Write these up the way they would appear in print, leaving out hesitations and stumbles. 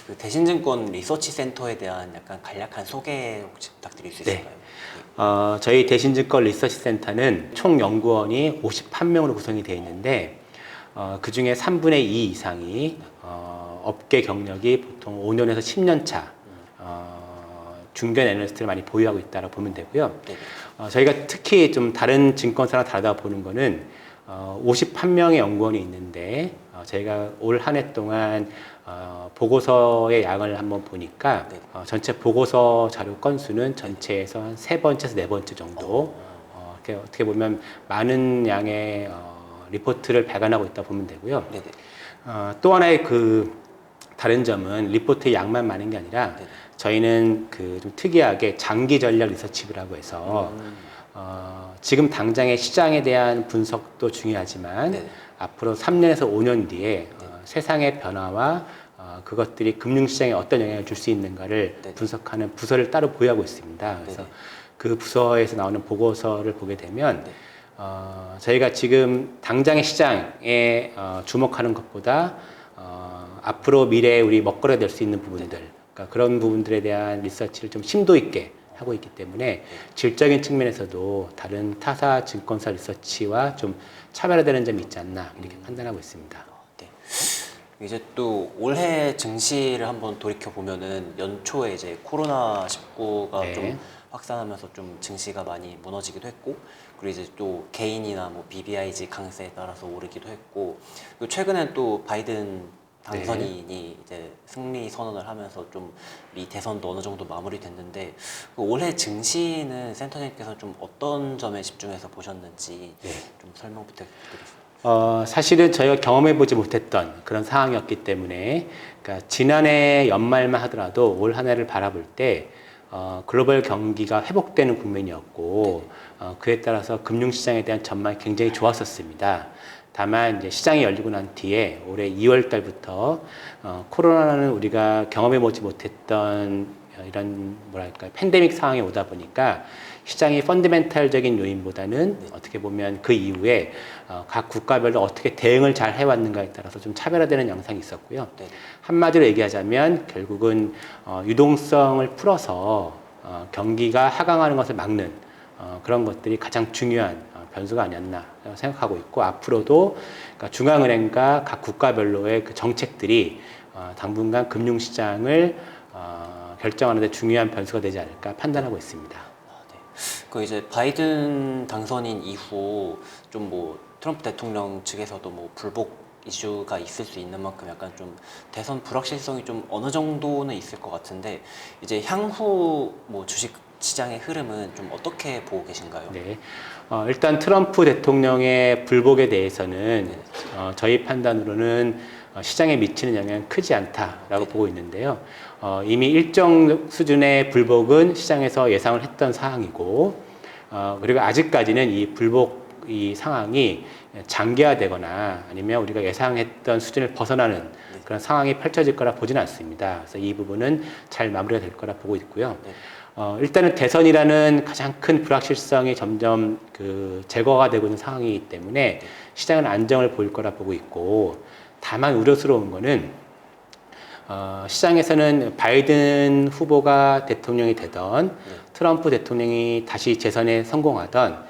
그 대신증권 리서치 센터에 대한 약간 간략한 소개 혹시 부탁드릴 수 있을까요? 저희 대신증권 리서치 센터는 총 연구원이 51명으로 구성이 되어 있는데 그 중에 3분의 2 이상이 업계 경력이 보통 5년에서 10년 차 중견 애널리스트를 많이 보유하고 있다고 보면 되고요. 저희가 특히 좀 다른 증권사랑 다르다고 보는 거는 51명의 연구원이 있는데 저희가 올 한 해 동안 보고서의 양을 한번 보니까 전체 보고서 자료 건수는 전체에서 한 3번째에서 4번째 정도 이렇게 어떻게 보면 많은 양의 리포트를 발간하고 있다 보면 되고요. 또 하나의 그 다른 점은 리포트의 양만 많은 게 아니라 저희는 그 좀 특이하게 장기 전략 리서치부라고 해서 지금 당장의 시장에 대한 분석도 중요하지만 앞으로 3년에서 5년 뒤에 세상의 변화와 그것들이 금융시장에 어떤 영향을 줄 수 있는가를 분석하는 부서를 따로 보유하고 있습니다. 그래서 그 부서에서 나오는 보고서를 보게 되면 저희가 지금 당장의 시장에 주목하는 것보다 앞으로 미래에 우리 먹거리가 될 수 있는 부분들, 그러니까 그런 부분들에 대한 리서치를 좀 심도 있게 하고 있기 때문에 질적인 측면에서도 다른 타사 증권사 리서치와 좀 차별화되는 점이 있지 않나 이렇게 판단하고 있습니다. 이제 또 올해 증시를 한번 돌이켜 보면은 연초에 이제 코로나19가 좀 확산하면서 좀 증시가 많이 무너지기도 했고, 그리고 이제 또 개인이나 뭐 BBIG 강세에 따라서 오르기도 했고, 그리고 최근엔 또 바이든 당선인이 이제 승리 선언을 하면서 좀 미 대선도 어느 정도 마무리됐는데, 그 올해 증시는 센터장님께서 좀 어떤 점에 집중해서 보셨는지 좀 설명 부탁드리겠습니다. 사실은 저희가 경험해보지 못했던 그런 상황이었기 때문에, 그러니까 지난해 연말만 하더라도 올 한 해를 바라볼 때 글로벌 경기가 회복되는 국면이었고 그에 따라서 금융시장에 대한 전망이 굉장히 좋았었습니다. 다만 이제 시장이 열리고 난 뒤에 올해 2월 달부터 코로나는 우리가 경험해보지 못했던 이런 뭐랄까 팬데믹 상황이 오다 보니까 시장이 펀더멘탈적인 요인보다는 어떻게 보면 그 이후에 각 국가별로 어떻게 대응을 잘 해왔는가에 따라서 좀 차별화되는 양상이 있었고요. 한마디로 얘기하자면 결국은 유동성을 풀어서 경기가 하강하는 것을 막는 그런 것들이 가장 중요한 변수가 아니었나 생각하고 있고, 앞으로도 그러니까 중앙은행과 각 국가별로의 그 정책들이 당분간 금융시장을 결정하는 데 중요한 변수가 되지 않을까 판단하고 있습니다. 그 이제 바이든 당선인 이후 좀 뭐 트럼프 대통령 측에서도 뭐 불복 이슈가 있을 수 있는 만큼 약간 좀 대선 불확실성이 좀 어느 정도는 있을 것 같은데, 이제 향후 뭐 주식 시장의 흐름은 좀 어떻게 보고 계신가요? 일단 트럼프 대통령의 불복에 대해서는 저희 판단으로는 시장에 미치는 영향은 크지 않다라고 보고 있는데요. 이미 일정 수준의 불복은 시장에서 예상을 했던 사항이고, 그리고 아직까지는 이 불복 이 상황이 장기화되거나 아니면 우리가 예상했던 수준을 벗어나는 그런 상황이 펼쳐질 거라 보지는 않습니다. 그래서 이 부분은 잘 마무리가 될 거라 보고 있고요. 일단은 대선이라는 가장 큰 불확실성이 점점 그 제거가 되고 있는 상황이기 때문에 시장은 안정을 보일 거라 보고 있고, 다만 우려스러운 거는 시장에서는 바이든 후보가 대통령이 되던 트럼프 대통령이 다시 재선에 성공하던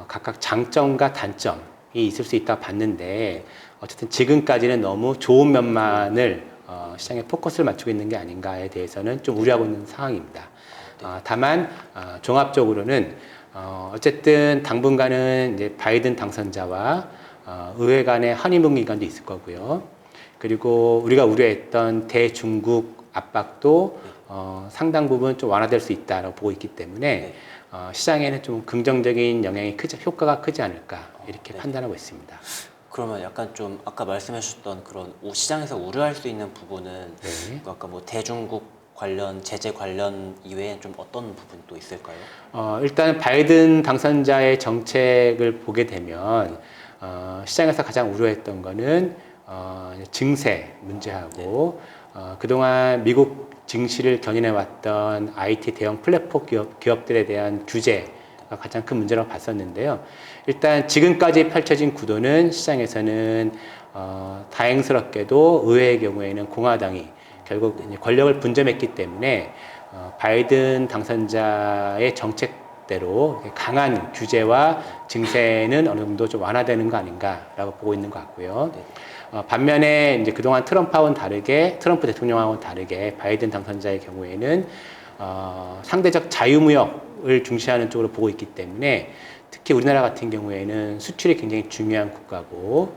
각각 장점과 단점이 있을 수 있다고 봤는데, 어쨌든 지금까지는 너무 좋은 면만을 시장에 포커스를 맞추고 있는 게 아닌가에 대해서는 좀 우려하고 있는 상황입니다. 다만 종합적으로는 어쨌든 당분간은 이제 바이든 당선자와 의회 간의 허니문 기간도 있을 거고요. 그리고 우리가 우려했던 대중국 압박도 상당 부분 좀 완화될 수 있다고 보고 있기 때문에 시장에는 좀 긍정적인 영향이 효과가 크지 않을까 이렇게 판단하고 있습니다. 그러면 약간 좀 아까 말씀해 주셨던 그런 시장에서 우려할 수 있는 부분은 아까 뭐 대중국 관련 제재 관련 이외에 좀 어떤 부분이 또 있을까요? 일단 바이든 당선자의 정책을 보게 되면 시장에서 가장 우려했던 거는 증세 문제하고 그동안 미국 증시를 견인해왔던 IT 대형 플랫폼 기업들에 대한 규제가 가장 큰 문제라고 봤었는데요. 일단 지금까지 펼쳐진 구도는 시장에서는 다행스럽게도 의회의 경우에는 공화당이 결국 이제 권력을 분점했기 때문에 바이든 당선자의 정책대로 강한 규제와 증세는 어느 정도 좀 완화되는 거 아닌가라고 보고 있는 것 같고요. 반면에 이제 그동안 트럼프 대통령하고는 다르게 바이든 당선자의 경우에는 상대적 자유무역을 중시하는 쪽으로 보고 있기 때문에 특히 우리나라 같은 경우에는 수출이 굉장히 중요한 국가고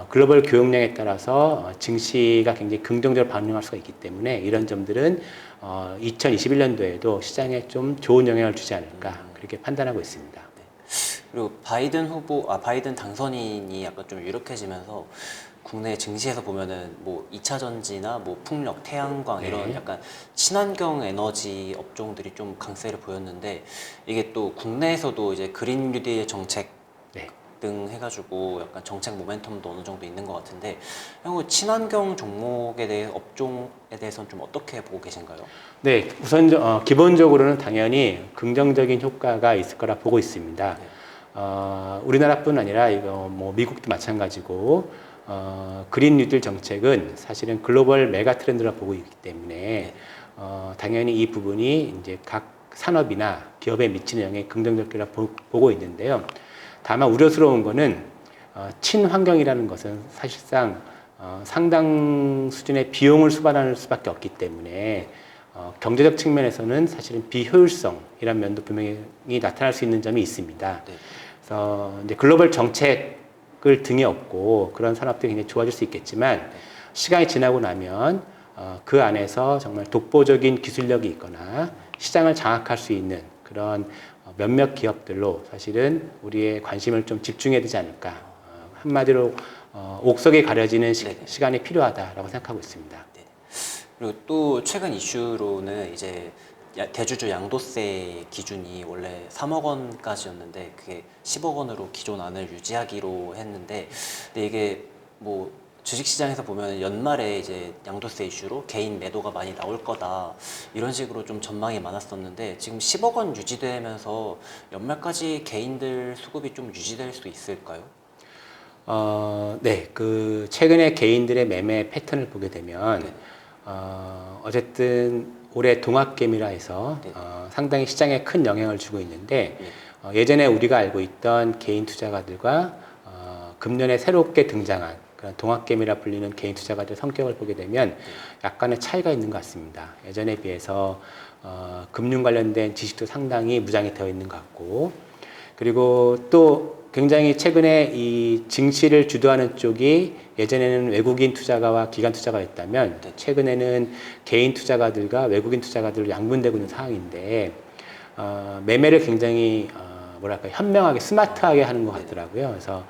글로벌 교역량에 따라서 증시가 굉장히 긍정적으로 반응할 수가 있기 때문에 이런 점들은 2021년도에도 시장에 좀 좋은 영향을 주지 않을까 그렇게 판단하고 있습니다. 그리고 바이든 당선인이 약간 좀 유력해지면서 국내 증시에서 보면은 뭐 2차 전지나 뭐 풍력, 태양광 이런 약간 친환경 에너지 업종들이 좀 강세를 보였는데 이게 또 국내에서도 이제 그린 뉴딜 정책 등 해가지고 약간 정책 모멘텀도 어느 정도 있는 것 같은데 향후 친환경 종목에 대해 업종에 대해서는 좀 어떻게 보고 계신가요? 네, 우선 기본적으로는 당연히 긍정적인 효과가 있을 거라 보고 있습니다. 우리나라뿐 아니라 이거 뭐 미국도 마찬가지고 그린 뉴딜 정책은 사실은 글로벌 메가 트렌드라 보고 있기 때문에 당연히 이 부분이 이제 각 산업이나 기업에 미치는 영향이 긍정적이라 보고 있는데요. 다만 우려스러운 거는 친환경이라는 것은 사실상 상당 수준의 비용을 수반할 수밖에 없기 때문에 경제적 측면에서는 사실은 비효율성이라는 면도 분명히 나타날 수 있는 점이 있습니다. 그래서 이제 글로벌 정책을 등에 업고 그런 산업들이 굉장히 좋아질 수 있겠지만 시간이 지나고 나면 그 안에서 정말 독보적인 기술력이 있거나 시장을 장악할 수 있는 그런 몇몇 기업들로 사실은 우리의 관심을 좀 집중해야 되지 않을까. 한마디로 옥석이 가려지는 시간이 필요하다라고 생각하고 있습니다. 그리고 또 최근 이슈로는 이제 대주주 양도세 기준이 원래 3억 원까지였는데 그게 10억 원으로 기존 안을 유지하기로 했는데 근데 이게 뭐 주식시장에서 보면 연말에 이제 양도세 이슈로 개인 매도가 많이 나올 거다 이런 식으로 좀 전망이 많았었는데 지금 10억 원 유지되면서 연말까지 개인들 수급이 좀 유지될 수 있을까요? 네, 그 최근에 개인들의 매매 패턴을 보게 되면 어쨌든 올해 동학개미라 해서 상당히 시장에 큰 영향을 주고 있는데 예전에 우리가 알고 있던 개인 투자가들과 금년에 새롭게 등장한 그런 동학개미라 불리는 개인 투자가들의 성격을 보게 되면 약간의 차이가 있는 것 같습니다. 예전에 비해서 금융 관련된 지식도 상당히 무장이 되어 있는 것 같고 그리고 또 굉장히 최근에 이 증시를 주도하는 쪽이 예전에는 외국인 투자가와 기관 투자가였다면 최근에는 개인 투자가들과 외국인 투자가들로 양분되고 있는 상황인데 매매를 굉장히 뭐랄까 현명하게 스마트하게 하는 것 같더라고요. 그래서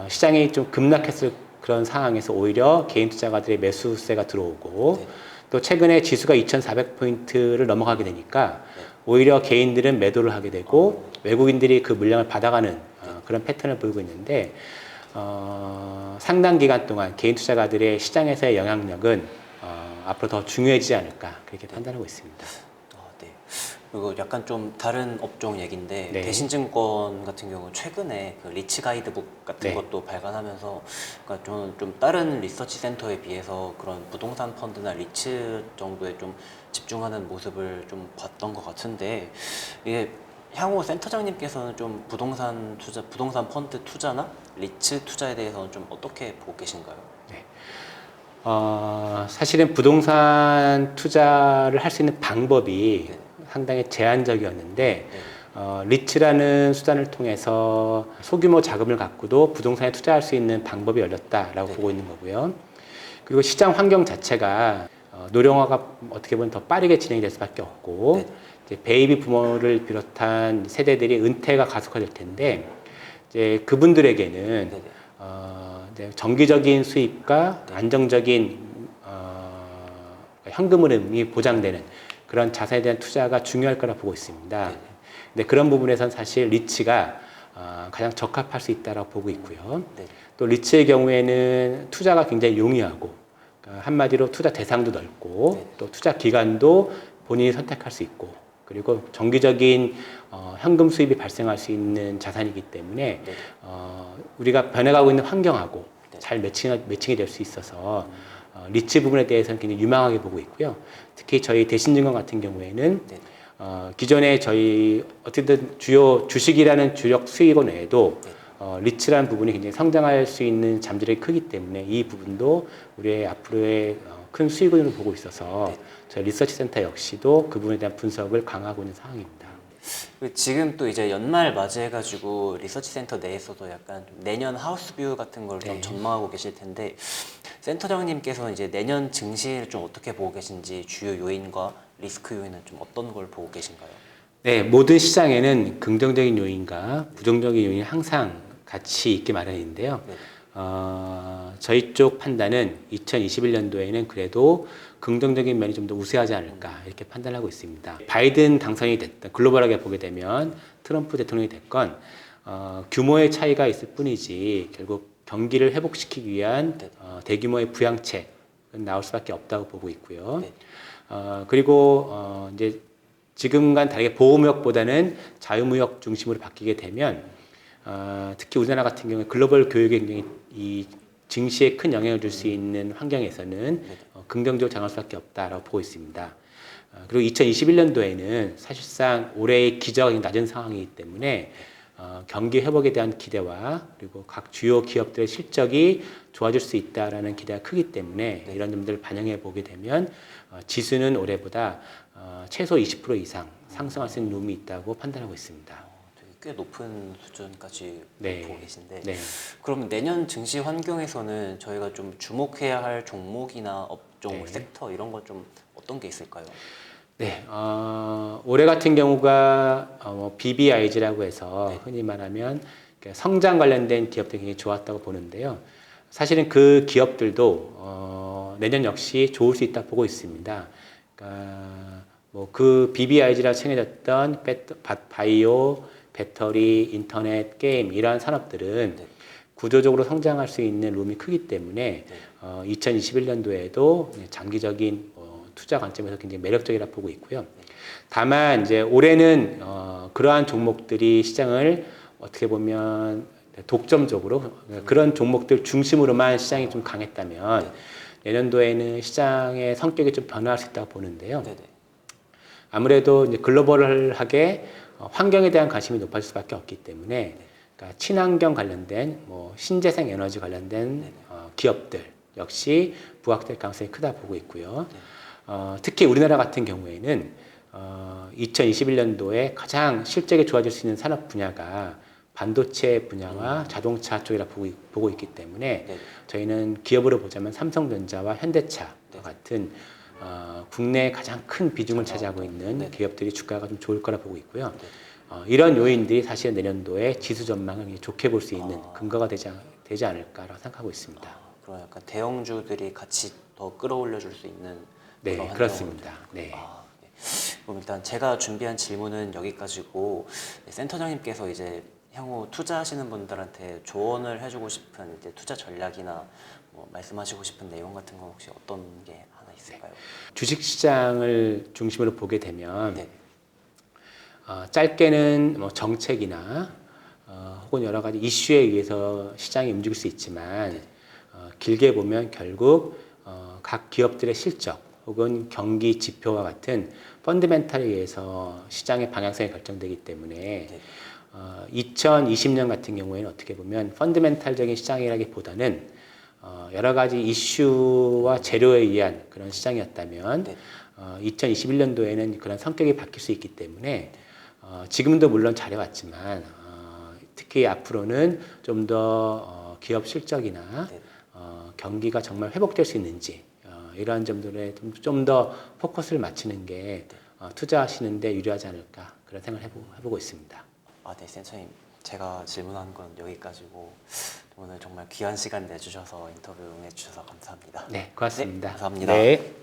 시장이 좀 급락했을 그런 상황에서 오히려 개인 투자가들의 매수세가 들어오고 또 최근에 지수가 2,400포인트를 넘어가게 되니까 오히려 개인들은 매도를 하게 되고 외국인들이 그 물량을 받아가는 그런 패턴을 보이고 있는데 상당 기간 동안 개인 투자가들의 시장에서의 영향력은 앞으로 더 중요해지지 않을까 그렇게 판단하고 있습니다. 그리고 약간 좀 다른 업종 얘기인데 대신증권 같은 경우 최근에 그 리츠 가이드북 같은 것도 발간하면서 그러니까 저는 좀 다른 리서치 센터에 비해서 그런 부동산 펀드나 리츠 정도에 좀 집중하는 모습을 좀 봤던 것 같은데 이게 향후 센터장님께서는 좀 부동산 펀드 투자나 리츠 투자에 대해서는 좀 어떻게 보고 계신가요? 사실은 부동산 투자를 할 수 있는 방법이 상당히 제한적이었는데 리츠라는 수단을 통해서 소규모 자금을 갖고도 부동산에 투자할 수 있는 방법이 열렸다라고 보고 있는 거고요. 그리고 시장 환경 자체가 노령화가 어떻게 보면 더 빠르게 진행이 될 수밖에 없고 이제 베이비 부모를 비롯한 세대들이 은퇴가 가속화될 텐데 이제 그분들에게는 이제 정기적인 수입과 안정적인 현금 흐름이 보장되는 그런 자산에 대한 투자가 중요할 거라 보고 있습니다. 근데 그런 부분에선 사실 리츠가 가장 적합할 수 있다고 보고 있고요. 또 리츠의 경우에는 투자가 굉장히 용이하고 한마디로 투자 대상도 넓고 또 투자 기간도 본인이 선택할 수 있고 그리고 정기적인 현금 수입이 발생할 수 있는 자산이기 때문에 우리가 변해가고 있는 환경하고 잘 매칭이 될 수 있어서 리츠 부분에 대해서는 굉장히 유망하게 보고 있고요. 특히 저희 대신증권 같은 경우에는 네. 기존에 저희 어쨌든 주요 주식이라는 주력 수익원 외에도 네. 리츠라는 부분이 굉장히 성장할 수 있는 잠재력이 크기 때문에 이 부분도 우리의 앞으로의 큰 수익원으로 보고 있어서 네. 저희 리서치 센터 역시도 그 부분에 대한 분석을 강화하고 있는 상황입니다. 지금 또 이제 연말 맞이해가지고 리서치 센터 내에서도 약간 좀 내년 하우스뷰 같은 걸 좀 네. 전망하고 계실 텐데 센터장님께서는 이제 내년 증시를 좀 어떻게 보고 계신지 주요 요인과 리스크 요인은 좀 어떤 걸 보고 계신가요? 네, 모든 시장에는 긍정적인 요인과 부정적인 요인이 항상 같이 있기 마련인데요. 네. 저희 쪽 판단은 2021년도에는 그래도 긍정적인 면이 좀 더 우세하지 않을까 이렇게 판단하고 있습니다. 바이든 당선이 됐든 글로벌하게 보게 되면 트럼프 대통령이 됐건 규모의 차이가 있을 뿐이지 결국 경기를 회복시키기 위한 대규모의 부양책은 나올 수밖에 없다고 보고 있고요. 네. 그리고 이제 지금과는 다르게 보호무역보다는 자유무역 중심으로 바뀌게 되면 특히 우리나라 같은 경우에 글로벌 교육에 굉장히 이 증시에 큰 영향을 줄 수 있는 환경에서는 긍정적으로 장할 수밖에 없다라고 보고 있습니다. 그리고 2021년도에는 사실상 올해의 기저가 낮은 상황이기 때문에 경기 회복에 대한 기대와 그리고 각 주요 기업들의 실적이 좋아질 수 있다라는 기대가 크기 때문에 이런 점들을 반영해 보게 되면 지수는 올해보다 최소 20% 이상 상승할 수 있는 룸이 있다고 판단하고 있습니다. 되게 꽤 높은 수준까지 네. 보고 계신데 네. 그럼 내년 증시 환경에서는 저희가 좀 주목해야 할 종목이나 업종, 네. 섹터 이런 거 좀 어떤 게 있을까요? 네, 올해 같은 경우가 BBIG라고 해서 네. 흔히 말하면 성장 관련된 기업들이 굉장히 좋았다고 보는데요. 사실은 그 기업들도 내년 역시 좋을 수 있다 보고 있습니다. 그러니까 그 BBIG라稱해졌던 바이오, 배터리, 인터넷, 게임 이러한 산업들은 네. 구조적으로 성장할 수 있는 룸이 크기 때문에 네. 2021년도에도 장기적인 투자 관점에서 굉장히 매력적이라 보고 있고요. 다만 이제 올해는 그러한 종목들이 시장을 어떻게 보면 독점적으로 그런 종목들 중심으로만 시장이 좀 강했다면 내년도에는 시장의 성격이 좀 변화할 수 있다고 보는데요. 네네. 아무래도 이제 글로벌하게 환경에 대한 관심이 높아질 수밖에 없기 때문에 그러니까 친환경 관련된 신재생 에너지 관련된 기업들 역시 부각될 가능성이 크다 보고 있고요. 특히 우리나라 같은 경우에는 2021년도에 가장 실적이 좋아질 수 있는 산업 분야가 반도체 분야와 자동차 쪽이라 보고 있기 때문에 저희는 기업으로 보자면 삼성전자와 현대차와 같은 국내에 가장 큰 비중을 차지하고 있는 기업들이 주가가 좀 좋을 거라 보고 있고요. 이런 요인들이 사실 내년도에 지수 전망을 좋게 볼 수 있는 근거가 되지 않을까라고 생각하고 있습니다. 그럼 약간 대형주들이 같이 더 끌어올려 줄 수 있는 네, 그런 그렇습니다. 환경으로. 네. 네. 그럼 일단 제가 준비한 질문은 여기까지고 센터장님께서 이제 향후 투자하시는 분들한테 조언을 해주고 싶은 이제 투자 전략이나 말씀하시고 싶은 내용 같은 건 혹시 어떤 게 하나 있을까요? 주식 시장을 중심으로 보게 되면 네. 짧게는 정책이나 혹은 여러 가지 이슈에 의해서 시장이 움직일 수 있지만 길게 보면 결국 각 기업들의 실적 혹은 경기 지표와 같은 펀드멘탈에 의해서 시장의 방향성이 결정되기 때문에 2020년 같은 경우에는 어떻게 보면 펀드멘탈적인 시장이라기보다는 여러 가지 이슈와 재료에 의한 그런 시장이었다면 2021년도에는 그런 성격이 바뀔 수 있기 때문에 지금도 물론 잘해왔지만 특히 앞으로는 좀 더 기업 실적이나 경기가 정말 회복될 수 있는지 이러한 점들에 좀 더 포커스를 맞추는 게 투자하시는데 유리하지 않을까 그런 생각을 해보고 있습니다. 네, 센터님. 제가 질문한 건 여기까지고 오늘 정말 귀한 시간 내주셔서 인터뷰 응해주셔서 감사합니다. 네, 고맙습니다. 네, 감사합니다. 네.